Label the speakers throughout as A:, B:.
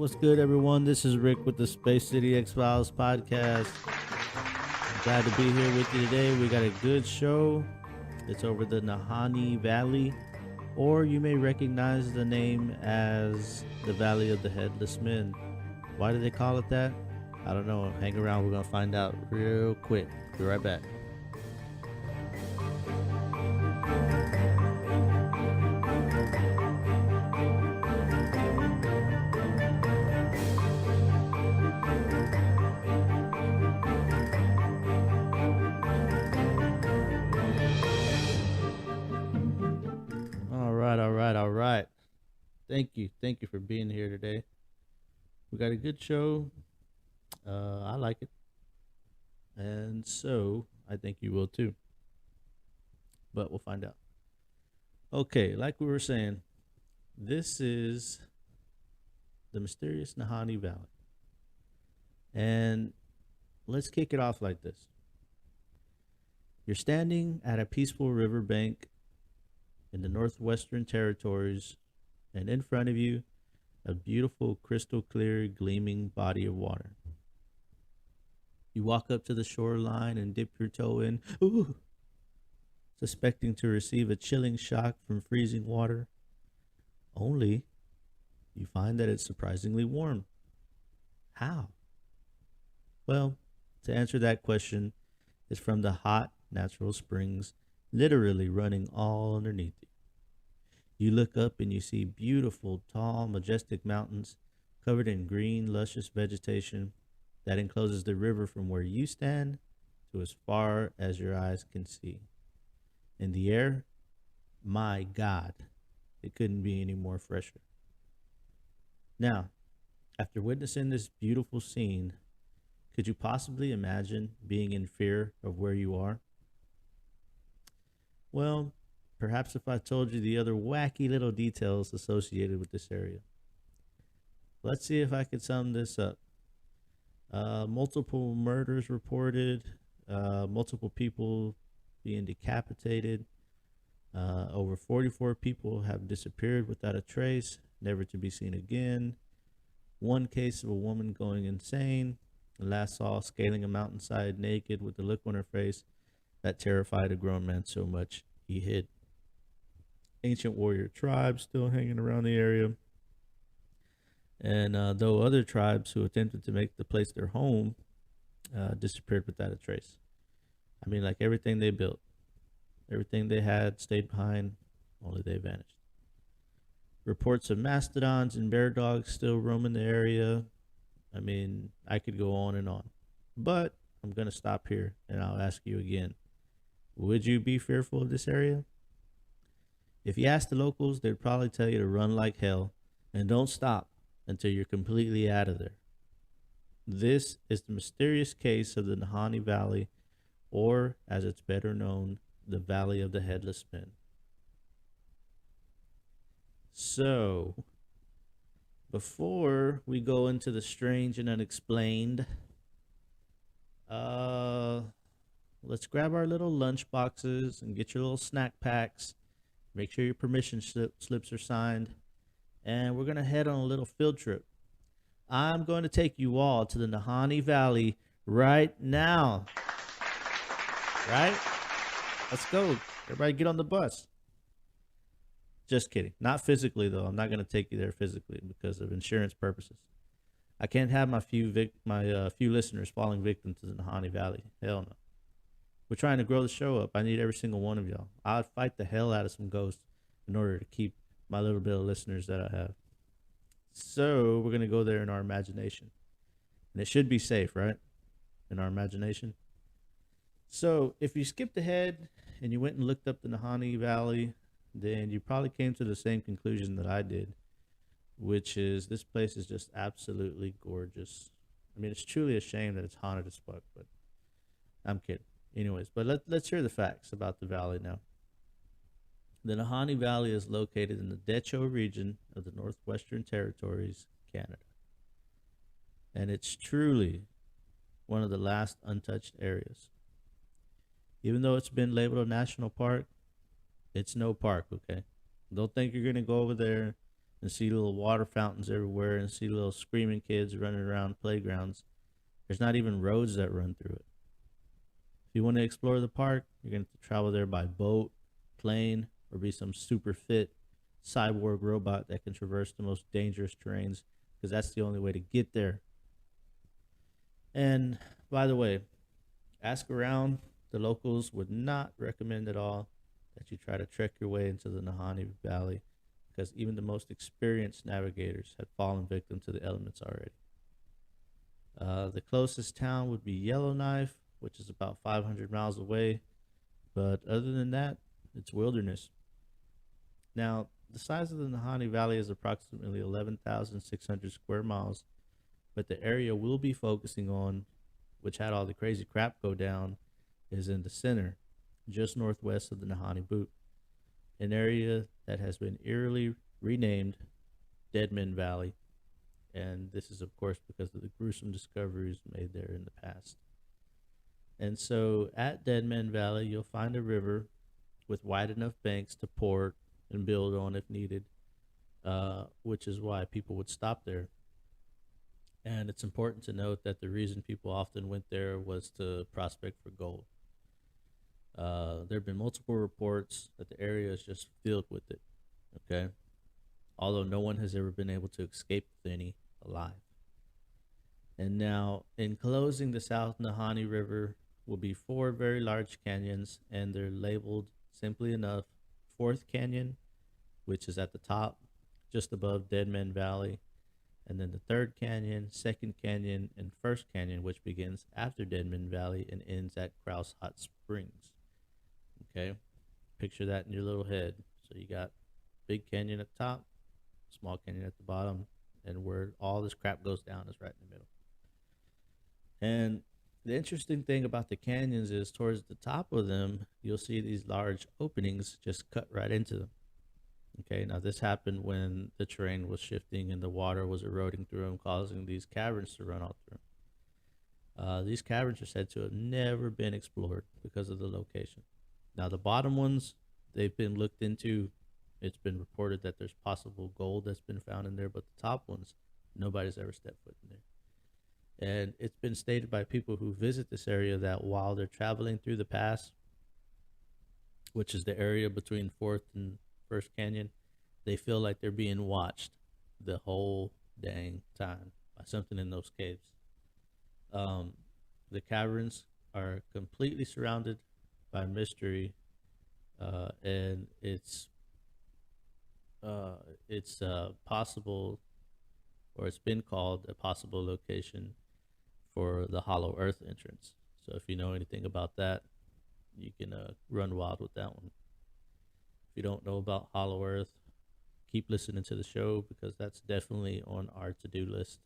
A: What's good, everyone? This is Rick with the Space City X Files podcast. Glad to be here with you today. We got a good show. It's over the Nahanni Valley, or you may recognize the name as the Valley of the Headless Men. Why do they call it that? I don't know. Hang around. We're going to find out real quick. Be right back. All right. Thank you. Thank you for being here today. We got a good show. I like it. And so I think you will too. But we'll find out. Okay, like we were saying, this is the mysterious Nahanni Valley. And let's kick it off like this. You're standing at a peaceful riverbank in the Northwestern Territories, and in front of you, a beautiful, crystal clear, gleaming body of water. You walk up to the shoreline and dip your toe in, suspecting to receive a chilling shock from freezing water. Only, you find that it's surprisingly warm. How? Well, to answer that question is from the hot natural springs literally running all underneath you. You look up and you see beautiful, tall, majestic mountains covered in green, luscious vegetation that encloses the river from where you stand to as far as your eyes can see. In the air, my God, it couldn't be any more fresher. Now, after witnessing this beautiful scene, could you possibly imagine being in fear of where you are? Well, perhaps if I told you the other wacky little details associated with this area. Let's see if I could sum this up. Multiple murders reported, multiple people being decapitated. Over 44 people have disappeared without a trace, never to be seen again. One case of a woman going insane, last saw scaling a mountainside naked with a look on her face that terrified a grown man so much he hid. Ancient warrior tribes still hanging around the area. And though other tribes who attempted to make the place their home disappeared without a trace. I mean, like everything they built, everything they had stayed behind, only they vanished. Reports of mastodons and bear dogs still roaming the area. I mean, I could go on and on. But I'm going to stop here and I'll ask you again. Would you be fearful of this area? If you ask the locals, they'd probably tell you to run like hell and don't stop until you're completely out of there. This is the mysterious case of the Nahanni Valley, or as it's better known, the Valley of the Headless Men. So, before we go into the strange and unexplained, let's grab our little lunch boxes and get your little snack packs. Make sure your permission slips are signed. And we're going to head on a little field trip. I'm going to take you all to the Nahanni Valley right now. Right? Let's go. Everybody get on the bus. Just kidding. Not physically, though. I'm not going to take you there physically because of insurance purposes. I can't have my few listeners falling victim to the Nahanni Valley. Hell no. We're trying to grow the show up. I need every single one of y'all. I'd fight the hell out of some ghosts in order to keep my little bit of listeners that I have. So we're going to go there in our imagination. And it should be safe, right? In our imagination. So if you skipped ahead and you went and looked up the Nahanni Valley, then you probably came to the same conclusion that I did, which is this place is just absolutely gorgeous. I mean, it's truly a shame that it's haunted as fuck, but I'm kidding. Anyways, but let's hear the facts about the valley now. The Nahanni Valley is located in the Decho region of the Northwestern Territories, Canada. And it's truly one of the last untouched areas. Even though it's been labeled a national park, it's no park, okay? Don't think you're going to go over there and see little water fountains everywhere and see little screaming kids running around playgrounds. There's not even roads that run through it. If you want to explore the park, you're going to travel there by boat, plane, or be some super fit cyborg robot that can traverse the most dangerous terrains because that's the only way to get there. And by the way, ask around. The locals would not recommend at all that you try to trek your way into the Nahanni Valley because even the most experienced navigators had fallen victim to the elements already. The closest town would be Yellowknife, which is about 500 miles away. But other than that, it's wilderness. Now, the size of the Nahanni Valley is approximately 11,600 square miles, but the area we'll be focusing on, which had all the crazy crap go down, is in the center, just northwest of the Nahanni Butte, an area that has been eerily renamed Dead Men Valley. And this is, of course, because of the gruesome discoveries made there in the past. And so at Dead Men Valley, you'll find a river with wide enough banks to port and build on if needed, which is why people would stop there. And it's important to note that the reason people often went there was to prospect for gold. There have been multiple reports that the area is just filled with it, okay? Although no one has ever been able to escape with any alive. And now, in closing the South Nahanni River will be four very large canyons, and they're labeled simply enough Fourth Canyon, which is at the top, just above Dead Men Valley, and then the Third Canyon, Second Canyon, and First Canyon, which begins after Dead Men Valley and ends at Krause Hot Springs. Okay, picture that in your little head. So you got Big Canyon at the top, Small Canyon at the bottom, and where all this crap goes down is right in the middle. And the interesting thing about the canyons is towards the top of them, you'll see these large openings just cut right into them. Okay, now this happened when the terrain was shifting and the water was eroding through them, causing these caverns to run out through them. These caverns are said to have never been explored because of the location. Now, the bottom ones, they've been looked into. It's been reported that there's possible gold that's been found in there, but the top ones, nobody's ever stepped foot in there. And it's been stated by people who visit this area that while they're traveling through the pass, which is the area between Fourth and First Canyon, they feel like they're being watched the whole dang time by something in those caves. The caverns are completely surrounded by mystery, and it's possible, or it's been called a possible location for the Hollow Earth entrance. So if you know anything about that, you can run wild with that one. If you don't know about Hollow Earth, keep listening to the show because that's definitely on our to-do list.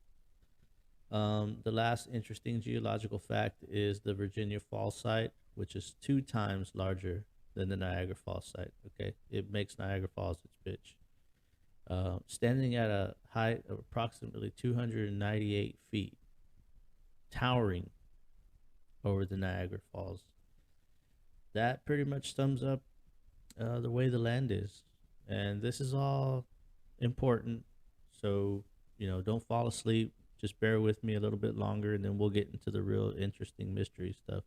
A: The last interesting geological fact is the Virginia Falls site, which is 2 times larger than the Niagara Falls site. Okay, it makes Niagara Falls its bitch. Standing at a height of approximately 298 feet, towering over the Niagara Falls. That pretty much sums up the way the land is. And this is all important. So, don't fall asleep. Just bear with me a little bit longer, and then we'll get into the real interesting mystery stuff.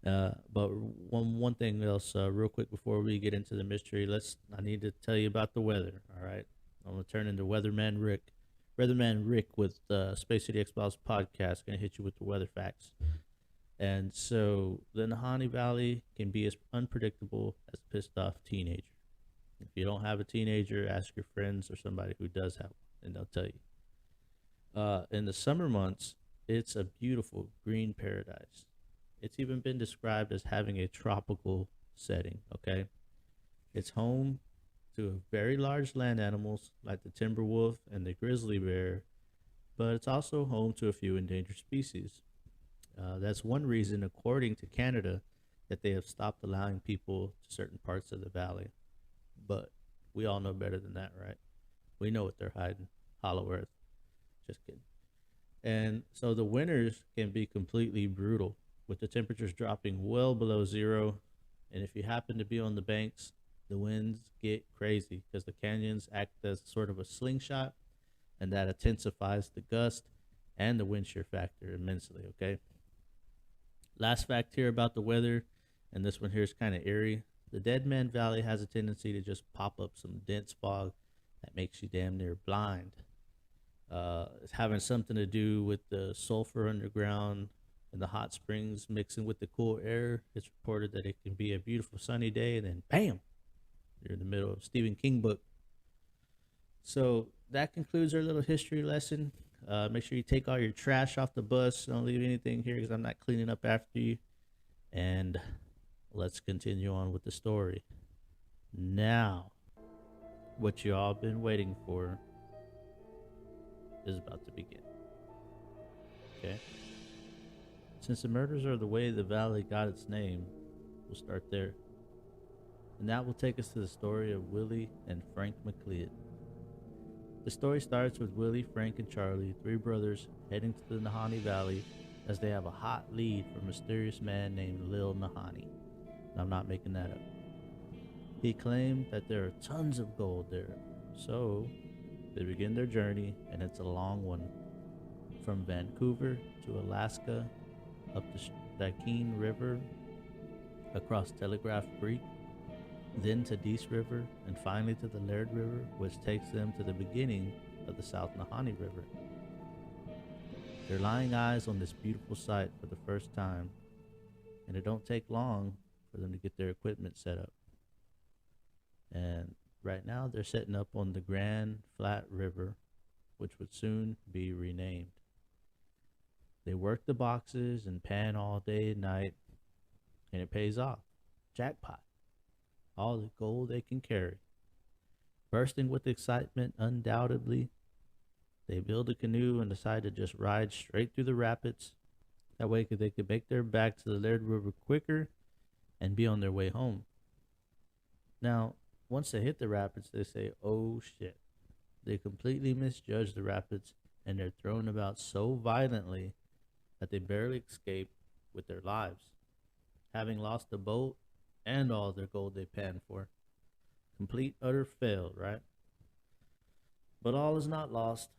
A: But one thing else, real quick before we get into the mystery, I need to tell you about the weather. All right, I'm gonna turn into Weatherman Rick with Space City X Files podcast. Gonna hit you with the weather facts. And so the Nahanni Valley can be as unpredictable as a pissed off teenager. If you don't have a teenager, ask your friends or somebody who does have one, and they'll tell you. In the summer months, it's a beautiful green paradise. It's even been described as having a tropical setting, okay? It's home to very large land animals like the timber wolf and the grizzly bear, but it's also home to a few endangered species. That's one reason, according to Canada, that they have stopped allowing people to certain parts of the valley. But we all know better than that, right? We know what they're hiding. Hollow Earth. Just kidding. And so the winters can be completely brutal with the temperatures dropping well below zero. And if you happen to be on the banks, The winds get crazy because the canyons act as sort of a slingshot, and that intensifies the gust and the wind shear factor immensely. Okay. Last fact here about the weather, and this one here is kind of eerie. The Dead Man Valley has a tendency to just pop up some dense fog that makes you damn near blind. It's having something to do with the sulfur underground and the hot springs mixing with the cool air. It's reported that it can be a beautiful sunny day and then bam, you're in the middle of a Stephen King book. So that concludes our little history lesson. Make sure you take all your trash off the bus. Don't leave anything here because I'm not cleaning up after you. And let's continue on with the story. Now, what you all been waiting for is about to begin. Okay? Since the murders are the way the valley got its name, we'll start there. And that will take us to the story of Willie and Frank McLeod. The story starts with Willie, Frank, and Charlie, three brothers, heading to the Nahanni Valley as they have a hot lead from a mysterious man named Lil Nahanni. And I'm not making that up. He claimed that there are tons of gold there. So they begin their journey, and it's a long one. From Vancouver to Alaska, up the Stakine River, across Telegraph Creek, then to Dease River, and finally to the Laird River, which takes them to the beginning of the South Nahanni River. They're laying eyes on this beautiful sight for the first time, and it don't take long for them to get their equipment set up. And right now they're setting up on the Grand Flat River, which would soon be renamed. They work the boxes and pan all day and night, and it pays off. Jackpot. All the gold they can carry. Bursting with excitement, undoubtedly, they build a canoe and decide to just ride straight through the rapids. That way they could make their back to the Laird River quicker and be on their way home. Now, once they hit the rapids, they say, oh shit. They completely misjudge the rapids, and they're thrown about so violently that they barely escape with their lives, having lost the boat and all their gold they panned for. Complete utter fail, right? But all is not lost.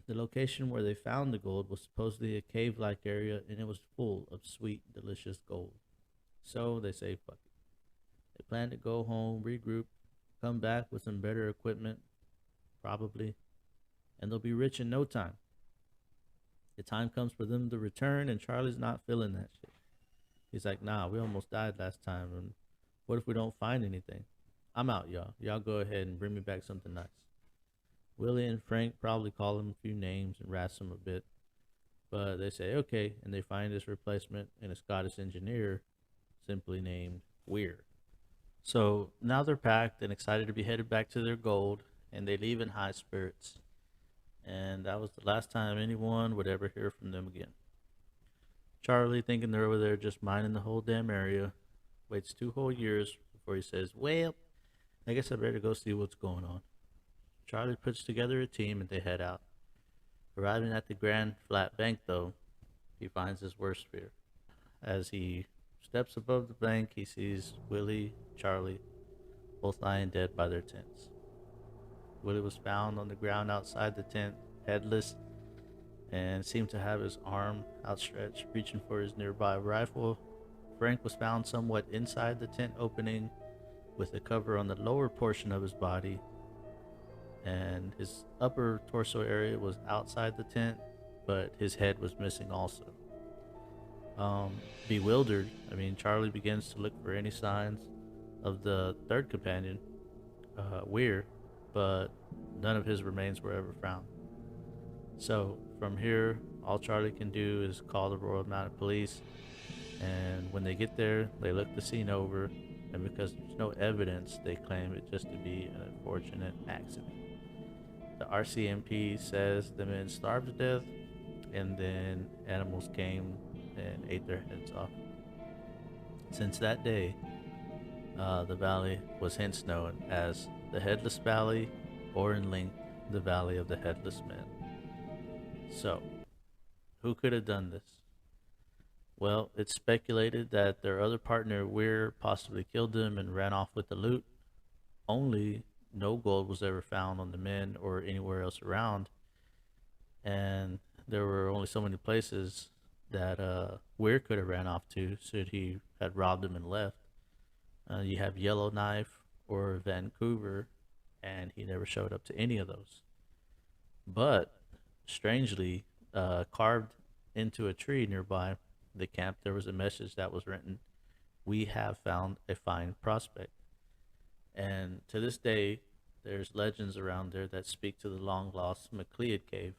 A: The location where they found the gold was supposedly a cave-like area, and it was full of sweet, delicious gold. So they say fuck it. They plan to go home, regroup, come back with some better equipment, probably, and they'll be rich in no time. The time comes for them to return, and Charlie's not feeling that shit. He's like, nah, we almost died last time, and what if we don't find anything? I'm out, y'all. Y'all go ahead and bring me back something nice. Willie and Frank probably call him a few names and razz him a bit, but they say okay, and they find his replacement in a Scottish engineer simply named Weir. So now they're packed and excited to be headed back to their gold, and they leave in high spirits. And that was the last time anyone would ever hear from them again. Charlie, thinking they're over there just mining the whole damn area, waits 2 whole years before he says, well, I guess I better go see what's going on. Charlie puts together a team and they head out. Arriving at the Grand Flat Bank, though, he finds his worst fear. As he steps above the bank, he sees Willie, Charlie, both lying dead by their tents. Willie was found on the ground outside the tent, headless, and seemed to have his arm outstretched, reaching for his nearby rifle. Frank was found somewhat inside the tent opening, with a cover on the lower portion of his body, and his upper torso area was outside the tent, but his head was missing also. Bewildered, Charlie begins to look for any signs of the third companion, Weir, but none of his remains were ever found. So from here, all Charlie can do is call the Royal Mounted Police, and when they get there, they look the scene over, and because there's no evidence, they claim it just to be an unfortunate accident. The RCMP says the men starved to death, and then animals came and ate their heads off. Since that day, the valley was hence known as the Headless Valley, or in length, the Valley of the Headless Men. So, who could have done this? Well, it's speculated that their other partner, Weir, possibly killed them and ran off with the loot, only, no gold was ever found on the men or anywhere else around, and there were only so many places that Weir could have ran off to should he had robbed him and left. You have Yellowknife or Vancouver, and he never showed up to any of those. But strangely, carved into a tree nearby the camp, there was a message that was written: "We have found a fine prospect." And to this day, there's legends around there that speak to the long lost McLeod cave,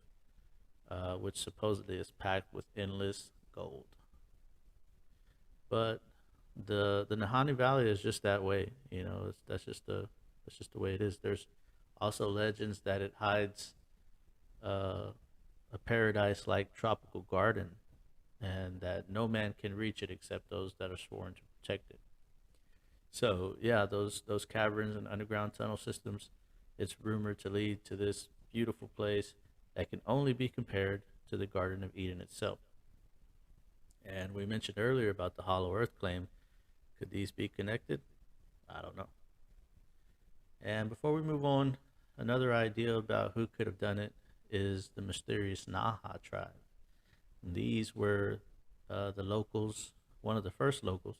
A: which supposedly is packed with endless gold. But the Nahanni Valley is just that way, you know. That's just the way it is. There's also legends that it hides uh, a paradise-like tropical garden, and that no man can reach it except those that are sworn to protect it. So yeah, those caverns and underground tunnel systems, it's rumored to lead to this beautiful place that can only be compared to the Garden of Eden itself. And we mentioned earlier about the Hollow Earth claim. Could these be connected? I don't know. And before we move on, another idea about who could have done it is the mysterious Naha tribe. And these were the locals, one of the first locals,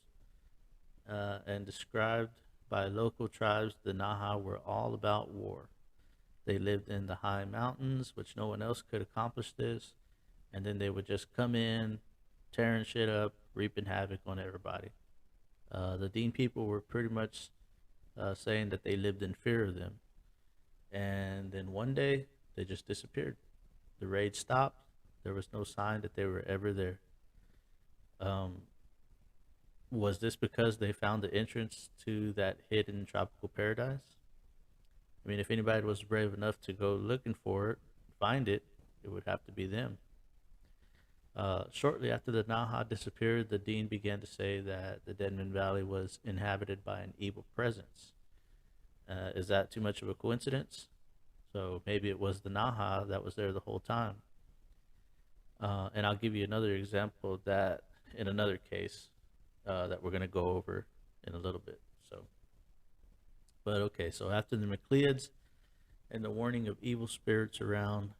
A: and described by local tribes, the Naha were all about war. They lived in the high mountains, which no one else could accomplish this, and then they would just come in, tearing shit up, reaping havoc on everybody. The Dean people were pretty much saying that they lived in fear of them. And then one day, they just disappeared. The raid stopped. There was no sign that they were ever there. Um, was this because they found the entrance to that hidden tropical paradise? I mean, if anybody was brave enough to go looking for it, find it, it would have to be them. Shortly after the Naha disappeared, the Dean began to say that the Deadman Valley was inhabited by an evil presence. Is that too much of a coincidence? So maybe it was the Naha that was there the whole time. And I'll give you another example of that in another case that we're going to go over in a little bit. So, but okay, so after the McLeods and the warning of evil spirits around,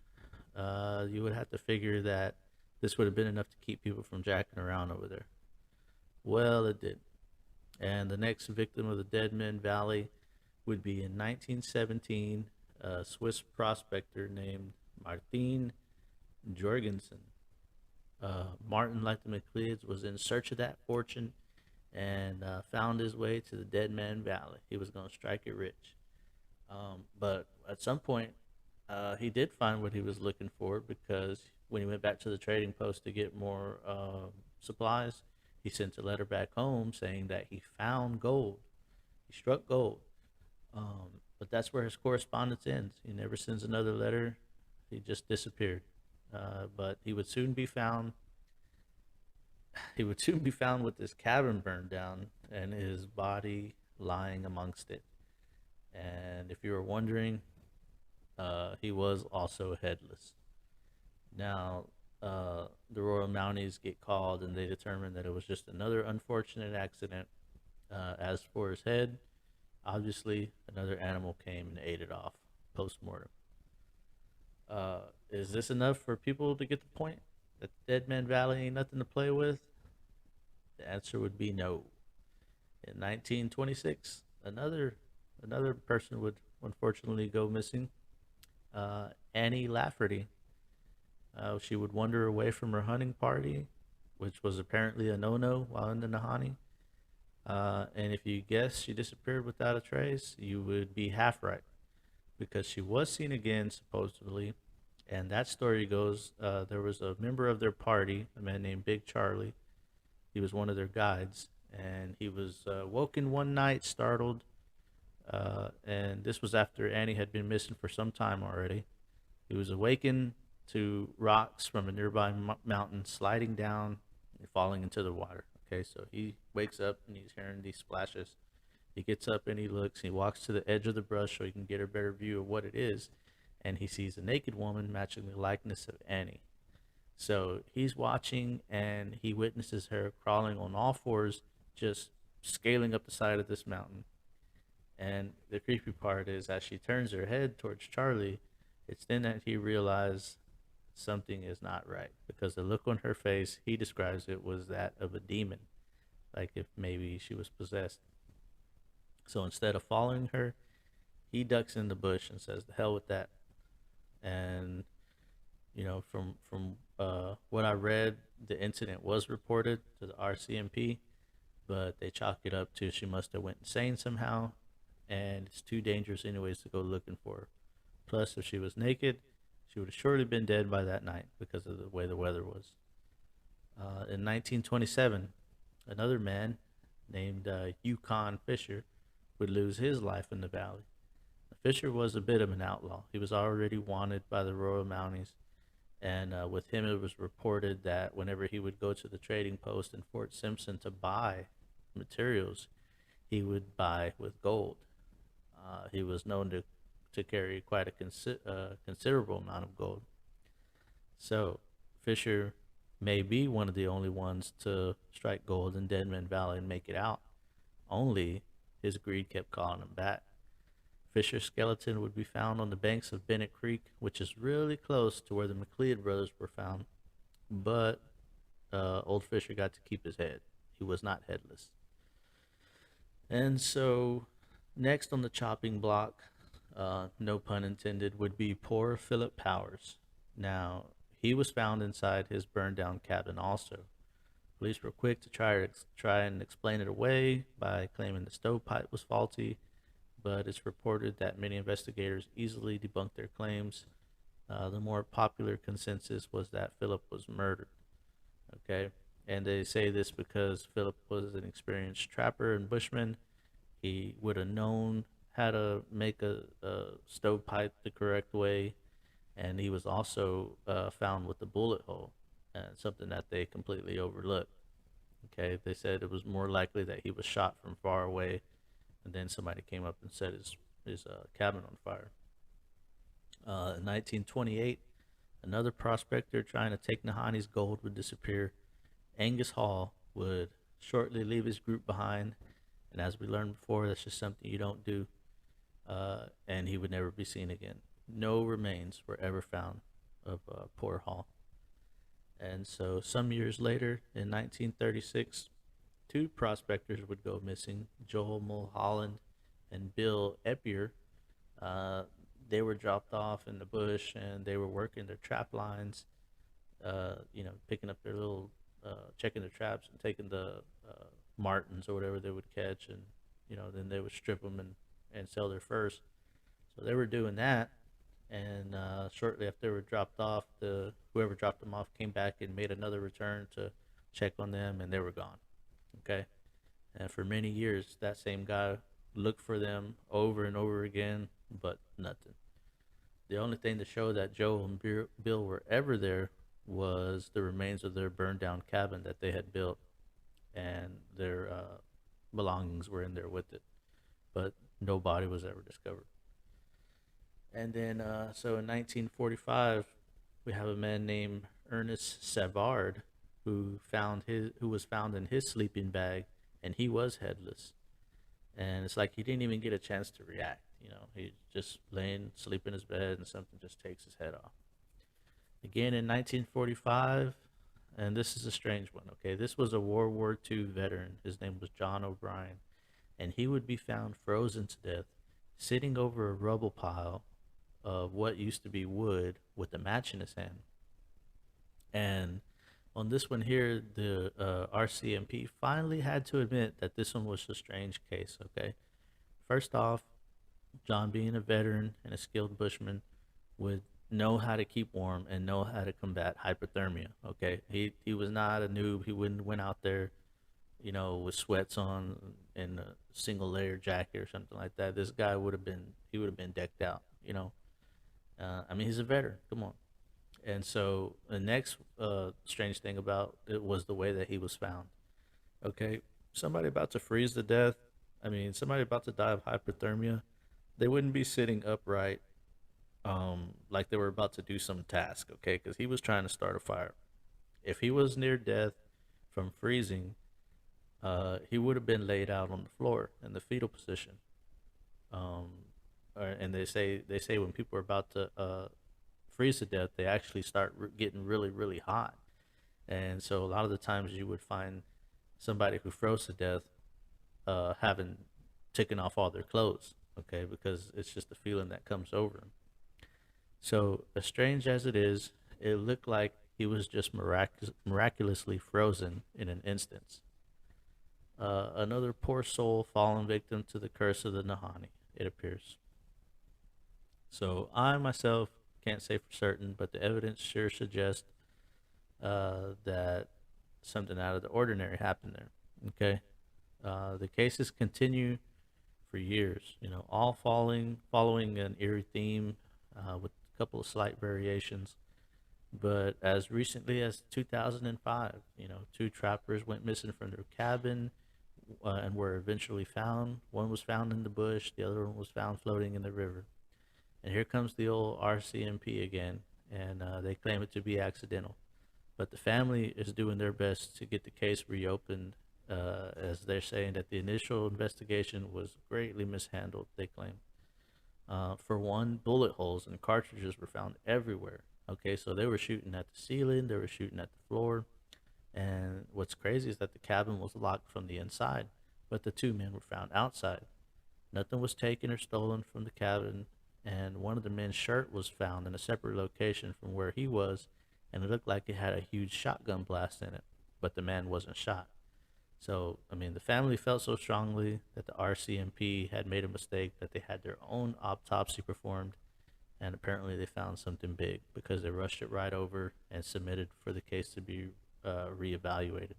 A: you would have to figure that this would have been enough to keep people from jacking around over there. Well, it did. And the next victim of the Dead Men Valley would be in 1917, a Swiss prospector named Martin Jorgensen. Martin, like the McLeods, was in search of that fortune and found his way to the Dead Man Valley. He was going to strike it rich. But at some point, he did find what he was looking for, because when he went back to the trading post to get more supplies, he sent a letter back home saying that he found gold. He struck gold. But that's where his correspondence ends. He never sends another letter. He just disappeared. But he would soon be found. He would soon be found with his cabin burned down and his body lying amongst it. And if you were wondering, he was also headless. Now, the Royal Mounties get called, and they determine that it was just another unfortunate accident. As for his head, obviously another animal came and ate it off post mortem. Is this enough for people to get the point that Dead Man Valley ain't nothing to play with? The answer would be no. In 1926, another person would unfortunately go missing. Annie Lafferty. She would wander away from her hunting party, which was apparently a no-no while in the Nahanni. And if you guess she disappeared without a trace, you would be half right, because she was seen again, supposedly. And that story goes, there was a member of their party, a man named Big Charlie. He was one of their guides, and he was woken one night, startled. And this was after Annie had been missing for some time already. He was awakened to rocks from a nearby mountain sliding down and falling into the water. Okay, so he wakes up and he's hearing these splashes. He gets up and he looks. He walks to the edge of the brush so he can get a better view of what it is. And he sees a naked woman matching the likeness of Annie. So he's watching, and he witnesses her crawling on all fours, just scaling up the side of this mountain. And the creepy part is, as she turns her head towards Charlie, it's then that he realizes something is not right, because the look on her face, he describes it, was that of a demon, like if maybe she was possessed. So instead of following her, he ducks in the bush and says, "The hell with that." And from what I read, the incident was reported to the RCMP, but they chalk it up to she must have went insane somehow, and it's too dangerous anyways to go looking for her. Plus, if she was naked, she would have surely been dead by that night because of the way the weather was. In 1927, another man named Yukon Fisher would lose his life in the valley. Fisher was a bit of an outlaw. He was already wanted by the Royal Mounties, and with him, it was reported that whenever he would go to the trading post in Fort Simpson to buy materials, he would buy with gold. He was known to carry quite a considerable amount of gold. So Fisher may be one of the only ones to strike gold in Deadman Valley and make it out. Only his greed kept calling him back. Fisher's skeleton would be found on the banks of Bennett Creek, which is really close to where the McLeod brothers were found. But old Fisher got to keep his head. He was not headless. And so, next on the chopping block, no pun intended, would be poor Philip Powers. Now, he was found inside his burned down cabin also. Police were quick to try and explain it away by claiming the stovepipe was faulty, but it's reported that many investigators easily debunked their claims. The more popular consensus was that Philip was murdered. Okay, and they say this because Philip was an experienced trapper and bushman. He would have known how to make a stovepipe the correct way, and he was also found with a bullet hole, something that they completely overlooked. Okay, they said it was more likely that he was shot from far away, and then somebody came up and set his cabin on fire. In 1928, another prospector trying to take Nahanni's gold would disappear. Angus Hall would shortly leave his group behind, and as we learned before, that's just something you don't do. And he would never be seen again. No remains were ever found of poor Hall. And so, some years later, in 1936, two prospectors would go missing: Joel Mulholland and Bill Epier. Uh, they were dropped off in the bush, and they were working their trap lines, picking up their little, checking their traps and taking the martins or whatever they would catch, and then they would strip them and sell their furs. So they were doing that, and shortly after they were dropped off, the whoever dropped them off came back and made another return to check on them, and they were gone. Okay, and for many years, that same guy looked for them over and over again, but nothing. The only thing to show that Joe and Bill were ever there was the remains of their burned down cabin that they had built, and their belongings were in there with it, but no body was ever discovered. And then, so in 1945, we have a man named Ernest Savard who was found in his sleeping bag, and he was headless. And it's like he didn't even get a chance to react. He's just laying, sleep in his bed, and something just takes his head off. Again in 1945, and this is a strange one. Okay, this was a World War II veteran. His name was John O'Brien, and he would be found frozen to death, sitting over a rubble pile of what used to be wood with a match in his hand. And on this one here, the RCMP finally had to admit that this one was a strange case. Okay, first off, John, being a veteran and a skilled bushman, would know how to keep warm and know how to combat hypothermia. Okay, he was not a noob. He wouldn't went out there, with sweats on and a single layer jacket or something like that. This guy would have been decked out. He's a veteran. Come on. And so the next strange thing about it was the way that he was found. Okay, somebody about to freeze to death. Somebody about to die of hypothermia. They wouldn't be sitting upright, like they were about to do some task. Okay, because he was trying to start a fire. If he was near death from freezing, he would have been laid out on the floor in the fetal position. Um, and they say when people are about to freeze to death, they actually start getting really really hot. And so a lot of the times you would find somebody who froze to death having taken off all their clothes, okay, because it's just the feeling that comes over them. So as strange as it is, it looked like he was just miraculously frozen in an instant. Another poor soul fallen victim to the curse of the Nahanni, it appears. So I myself can't say for certain, but the evidence sure suggests that something out of the ordinary happened there. Okay, the cases continue for years, all following an eerie theme with a couple of slight variations. But as recently as 2005, two trappers went missing from their cabin and were eventually found. One was found in the bush, the other one was found floating in the river. And here comes the old RCMP again, and they claim it to be accidental. But the family is doing their best to get the case reopened, as they're saying that the initial investigation was greatly mishandled, they claim. For one, bullet holes and cartridges were found everywhere. Okay, so they were shooting at the ceiling, they were shooting at the floor. And what's crazy is that the cabin was locked from the inside, but the two men were found outside. Nothing was taken or stolen from the cabin, and one of the men's shirt was found in a separate location from where he was, and it looked like it had a huge shotgun blast in it, but the man wasn't shot. So, I mean, the family felt so strongly that the RCMP had made a mistake that they had their own autopsy performed, and apparently they found something big because they rushed it right over and submitted for the case to be reevaluated.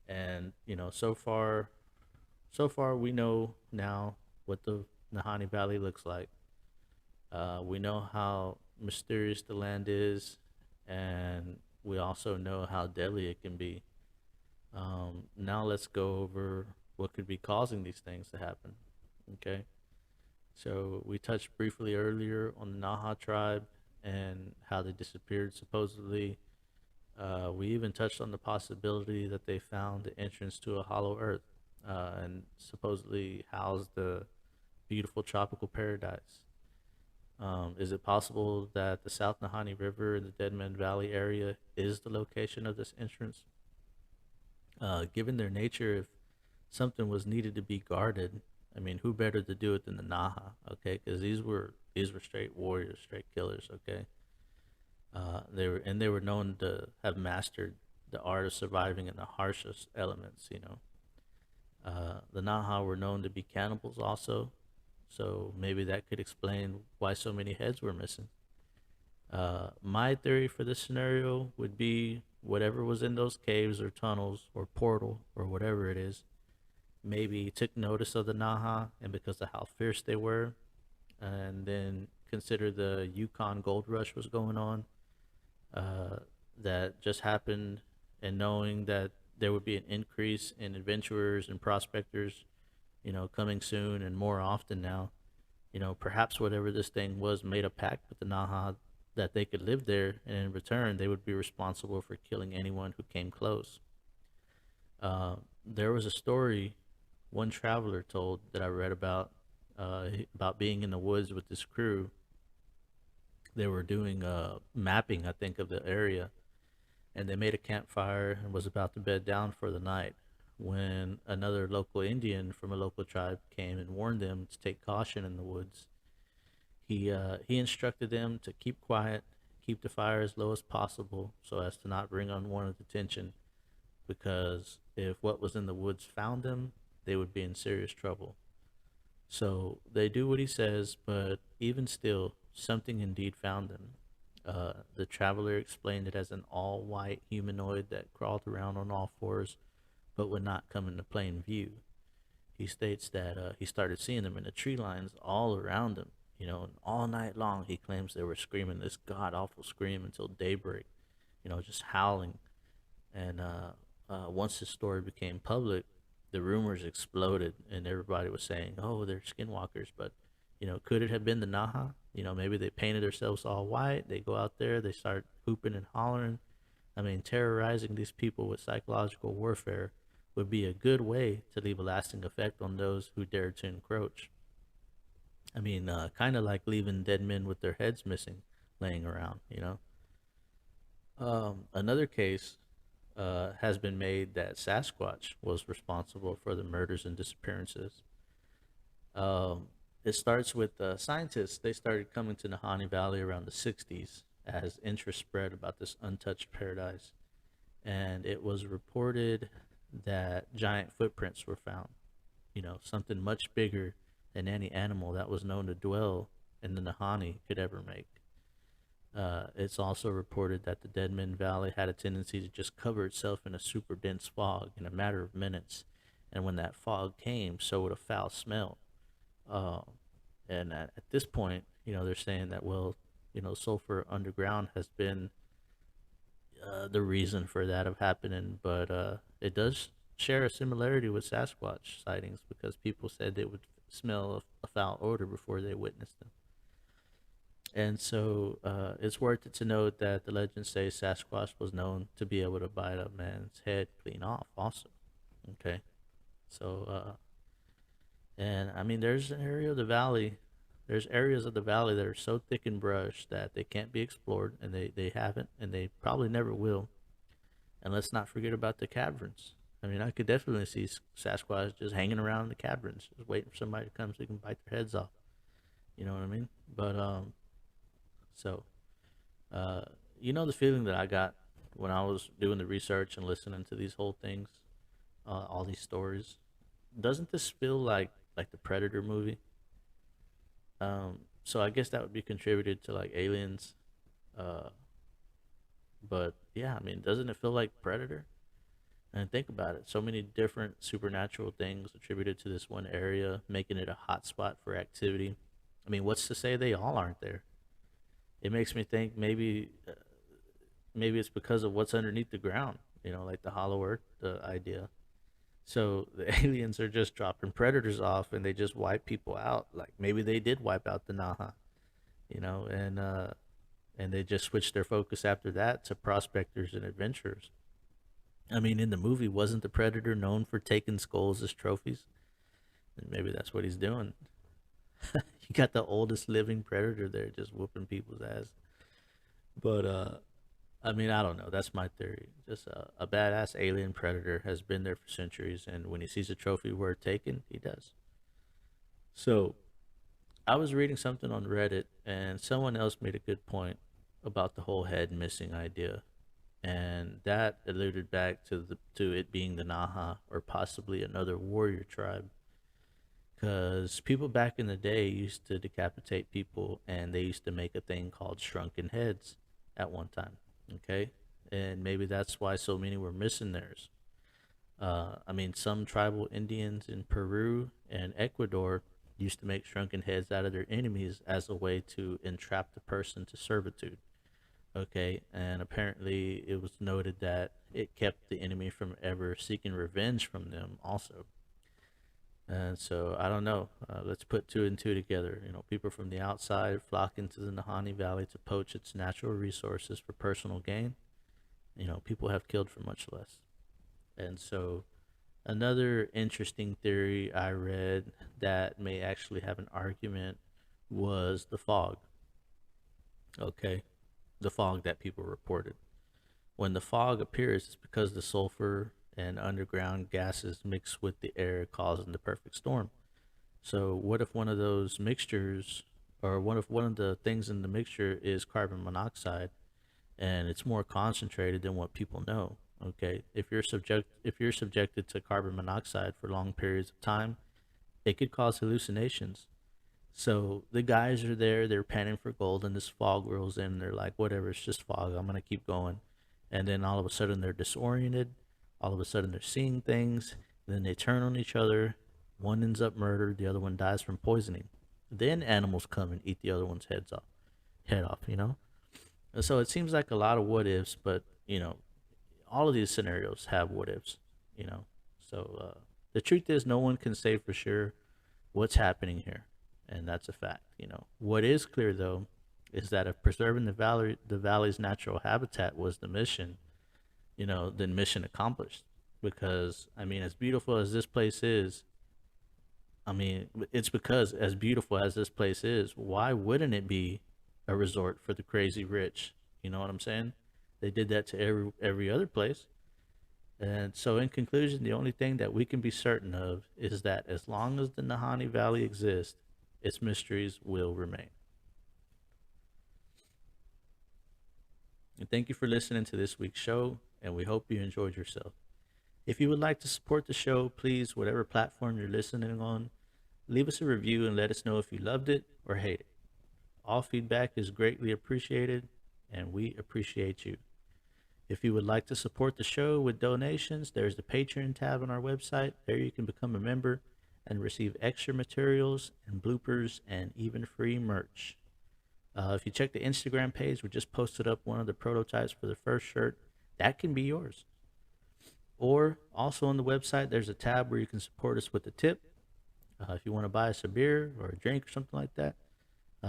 A: And so far we know now what the Nahanni Valley looks like. We know how mysterious the land is, and we also know how deadly it can be. Now let's go over what could be causing these things to happen. Okay, so we touched briefly earlier on the Naha tribe and how they disappeared supposedly. We even touched on the possibility that they found the entrance to a hollow earth and supposedly housed the beautiful tropical paradise. Is it possible that the South Nahanni River in the Deadman Valley area is the location of this entrance? Given their nature, if something was needed to be guarded, I mean, who better to do it than the Naha? Okay, because these were straight warriors, straight killers. Okay, they were known to have mastered the art of surviving in the harshest elements. The Naha were known to be cannibals also, so maybe that could explain why so many heads were missing. My theory for this scenario would be whatever was in those caves or tunnels or portal or whatever it is, maybe took notice of the Naha, and because of how fierce they were, and then consider the Yukon gold rush was going on, uh, that just happened, and knowing that there would be an increase in adventurers and prospectors, coming soon and more often now, perhaps whatever this thing was made a pact with the Naha that they could live there, and in return, they would be responsible for killing anyone who came close. There was a story one traveler told that I read about being in the woods with this crew. They were doing mapping, I think, of the area, and they made a campfire and was about to bed down for the night when another local Indian from a local tribe came and warned them to take caution in the woods. He instructed them to keep quiet, keep the fire as low as possible so as to not bring unwanted attention, because if what was in the woods found them, they would be in serious trouble. So they do what he says, but even still, something indeed found them. The traveler explained it as an all white humanoid that crawled around on all fours but would not come into plain view. He states that he started seeing them in the tree lines all around him, and all night long he claims they were screaming this god awful scream until daybreak, just howling. And once his story became public, the rumors exploded, and everybody was saying, "Oh, they're skinwalkers." But could it have been the Naha? Maybe they painted themselves all white. They go out there, they start hooping and hollering. I mean, terrorizing these people with psychological warfare would be a good way to leave a lasting effect on those who dare to encroach. I mean, kind of like leaving dead men with their heads missing, laying around. Another case has been made that Sasquatch was responsible for the murders and disappearances. Um, it starts with scientists. They started coming to Nahanni Valley around the 60s as interest spread about this untouched paradise. And it was reported that giant footprints were found, something much bigger than any animal that was known to dwell in the Nahanni could ever make. It's also reported that the Deadman Valley had a tendency to just cover itself in a super dense fog in a matter of minutes. And when that fog came, so would a foul smell. Uh, and at this point, they're saying that, well, sulfur underground has been the reason for that of happening, but it does share a similarity with Sasquatch sightings because people said they would smell a foul odor before they witnessed them. And so it's worth it to note that the legends say Sasquatch was known to be able to bite a man's head clean off, also. Okay. So, and I mean, there's areas of the valley that are so thick and brush that they can't be explored, and they haven't, and they probably never will. And let's not forget about the caverns. I mean, I could definitely see Sasquatch just hanging around in the caverns, just waiting for somebody to come so they can bite their heads off. You know what I mean? But so uh, the feeling that I got when I was doing the research and listening to these whole things, all these stories. Doesn't this feel like the Predator movie? So I guess that would be contributed to like Aliens. Uh, but yeah, I mean, doesn't it feel like Predator? And think about it, so many different supernatural things attributed to this one area, making it a hot spot for activity. I mean, what's to say they all aren't there? It makes me think maybe it's because of what's underneath the ground. Like the Hollow Earth idea. So the aliens are just dropping predators off, and they just wipe people out. Like maybe they did wipe out the Naha, and they just switched their focus after that to prospectors and adventurers. I mean, in the movie, wasn't the predator known for taking skulls as trophies? And maybe that's what he's doing. You got the oldest living predator there, just whooping people's ass. But I mean, I don't know. That's my theory. Just a badass alien predator has been there for centuries, and when he sees a trophy worth taking, he does. So I was reading something on Reddit, and someone else made a good point about the whole head missing idea, and that alluded back to it being the Naha or possibly another warrior tribe. Because people back in the day used to decapitate people, and they used to make a thing called shrunken heads at one time. Okay, and maybe that's why so many were missing theirs. I mean, some tribal Indians in Peru and Ecuador used to make shrunken heads out of their enemies as a way to entrap the person to servitude. Okay, and apparently it was noted that it kept the enemy from ever seeking revenge from them, also. And so I don't know. Let's put two and two together. People from the outside flock into the Nahanni Valley to poach its natural resources for personal gain. People have killed for much less. And so another interesting theory I read that may actually have an argument was the fog. Okay, the fog that people reported. When the fog appears, it's because the sulfur and underground gases mix with the air, causing the perfect storm. So, what if one of those mixtures, or one of the things in the mixture is carbon monoxide, and it's more concentrated than what people know? Okay, if you're subjected to carbon monoxide for long periods of time, it could cause hallucinations. So the guys are there, they're panning for gold, and this fog rolls in. And they're like, whatever, it's just fog. I'm gonna keep going. And then all of a sudden they're disoriented. All of a sudden they're seeing things. And then they turn on each other. One ends up murdered. The other one dies from poisoning. Then animals come and eat the other one's head off. And so it seems like a lot of what ifs, but all of these scenarios have what ifs. You know. So the truth is, no one can say for sure what's happening here, and that's a fact. What is clear though is that if preserving the valley's natural habitat was the mission, then mission accomplished. Because I mean, as beautiful as this place is, I mean, it's because as beautiful as this place is, why wouldn't it be a resort for the crazy rich? You know what I'm saying? They did that to every other place. And so, in conclusion, the only thing that we can be certain of is that as long as the Nahanni Valley exists, its mysteries will remain. And thank you for listening to this week's show, and we hope you enjoyed yourself. If you would like to support the show, please, whatever platform you're listening on, leave us a review and let us know if you loved it or hate it. All feedback is greatly appreciated, and we appreciate you. If you would like to support the show with donations, there's the Patreon tab on our website. There you can become a member and receive extra materials and bloopers and even free merch. If you check the Instagram page, we just posted up one of the prototypes for the first shirt. That can be yours. Or also on the website, there's a tab where you can support us with a tip. If you want to buy us a beer or a drink or something like that,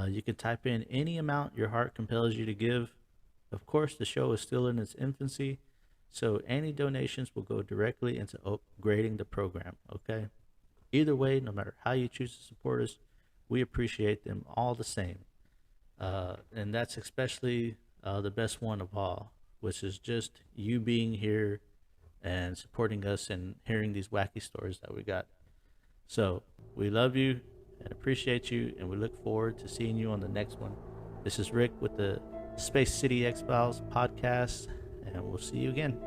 A: you can type in any amount your heart compels you to give. Of course, the show is still in its infancy, so any donations will go directly into upgrading the program, okay? Either way, no matter how you choose to support us, we appreciate them all the same. And that's especially the best one of all, which is just you being here and supporting us and hearing these wacky stories that we got. So we love you and appreciate you, and we look forward to seeing you on the next one. This is Rick with the Space City X Files podcast, and we'll see you again.